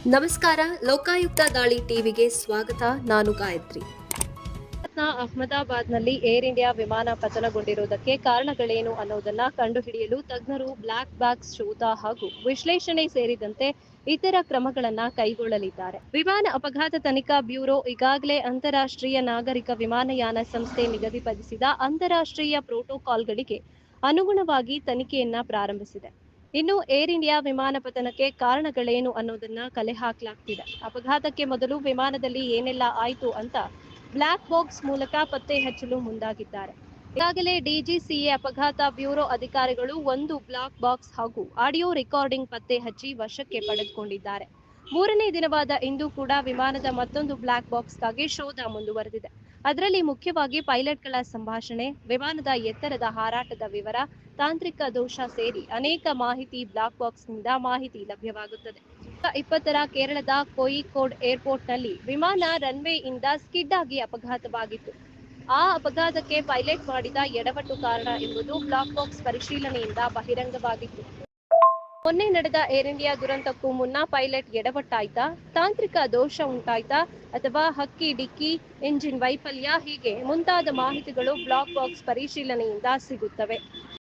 ನಮಸ್ಕಾರ. ಲೋಕಾಯುಕ್ತ ದಾಳಿ ಟಿವಿಗೆ ಸ್ವಾಗತ. ನಾನು ಗಾಯತ್ರಿ. ಅಹಮದಾಬಾದ್ನಲ್ಲಿ ಏರ್ ಇಂಡಿಯಾ ವಿಮಾನ ಪತನಗೊಂಡಿರುವುದಕ್ಕೆ ಕಾರಣಗಳೇನು ಅನ್ನೋದನ್ನ ಕಂಡುಹಿಡಿಯಲು ತಜ್ಞರು ಬ್ಲಾಕ್ ಬಾಕ್ಸ್ ಶೋಧ ಹಾಗೂ ವಿಶ್ಲೇಷಣೆ ಸೇರಿದಂತೆ ಇತರ ಕ್ರಮಗಳನ್ನ ಕೈಗೊಳ್ಳಲಿದ್ದಾರೆ. ವಿಮಾನ ಅಪಘಾತ ತನಿಖಾ ಬ್ಯೂರೋ ಈಗಾಗಲೇ ಅಂತಾರಾಷ್ಟ್ರೀಯ ನಾಗರಿಕ ವಿಮಾನಯಾನ ಸಂಸ್ಥೆ ನಿಗದಿಪಡಿಸಿದ ಅಂತಾರಾಷ್ಟ್ರೀಯ ಪ್ರೋಟೋಕಾಲ್ಗಳಿಗೆ ಅನುಗುಣವಾಗಿ ತನಿಖೆಯನ್ನ ಪ್ರಾರಂಭಿಸಿದೆ. ಇನ್ನು ಏರ್ ಇಂಡಿಯಾ ವಿಮಾನ ಪತನಕ್ಕೆ ಕಾರಣಗಳೇನು ಅನ್ನೋದನ್ನ ಕಲೆ ಹಾಕಲಾಗ್ತಿದೆ. ಅಪಘಾತಕ್ಕೆ ಮೊದಲು ವಿಮಾನದಲ್ಲಿ ಏನೆಲ್ಲ ಆಯ್ತು ಅಂತ ಬ್ಲಾಕ್ ಬಾಕ್ಸ್ ಮೂಲಕ ಪತ್ತೆ ಹಚ್ಚಲು ಮುಂದಾಗಿದ್ದಾರೆ. ಈಗಾಗಲೇ ಡಿಜಿಸಿಎ ಅಪಘಾತ ಬ್ಯೂರೋ ಅಧಿಕಾರಿಗಳು ಒಂದು ಬ್ಲಾಕ್ ಬಾಕ್ಸ್ ಹಾಗೂ ಆಡಿಯೋ ರೆಕಾರ್ಡಿಂಗ್ ಪತ್ತೆ ಹಚ್ಚಿ ವಶಕ್ಕೆ ಪಡೆದುಕೊಂಡಿದ್ದಾರೆ. ಮೂರನೇ ದಿನವಾದ ಇಂದು ಕೂಡ ವಿಮಾನದ ಮತ್ತೊಂದು ಬ್ಲಾಕ್ ಬಾಕ್ಸ್ಗಾಗಿ ಶೋಧ ಮುಂದುವರೆದಿದೆ. ಅದರಲ್ಲಿ ಮುಖ್ಯವಾಗಿ ಪೈಲಟ್ಗಳ ಸಂಭಾಷಣೆ, ವಿಮಾನದ ಎತ್ತರದ ಹಾರಾಟದ ವಿವರ, ತಾಂತ್ರಿಕ ದೋಷ ಸೇರಿ ಅನೇಕ ಮಾಹಿತಿ ಬ್ಲಾಕ್ ಬಾಕ್ಸ್ನಿಂದ ಮಾಹಿತಿ ಲಭ್ಯವಾಗುತ್ತದೆ. 20ರ ಕೇರಳದ ಕೋಯಿಕೋಡ್ ಏರ್ಪೋರ್ಟ್ನಲ್ಲಿ ವಿಮಾನ ರನ್ವೇ ಇಂದ ಸ್ಕಿಡ್ ಆಗಿ ಅಪಘಾತವಾಗಿತ್ತು. ಆ ಅಪಘಾತಕ್ಕೆ ಪೈಲಟ್ ಮಾಡಿದ ಎಡವಟ್ಟು ಕಾರಣ ಎಂಬುದು ಬ್ಲಾಕ್ ಬಾಕ್ಸ್ ಪರಿಶೀಲನೆಯಿಂದ ಬಹಿರಂಗವಾಗಿತ್ತು. ಮೊನ್ನೆ ನಡೆದ ಏರ್ ಇಂಡಿಯಾ ದುರಂತಕ್ಕೂ ಮುನ್ನ ಪೈಲಟ್ ಎಡವಟ್ಟಾಯ್ತಾ, ತಾಂತ್ರಿಕ ದೋಷ ಉಂಟಾಯ್ತಾ ಅಥವಾ ಹಕ್ಕಿ ಡಿಕ್ಕಿ, ಇಂಜಿನ್ ವೈಫಲ್ಯ ಹೀಗೆ ಮುಂತಾದ ಮಾಹಿತಿಗಳು ಬ್ಲಾಕ್ ಬಾಕ್ಸ್ ಪರಿಶೀಲನೆಯಿಂದ ಸಿಗುತ್ತವೆ.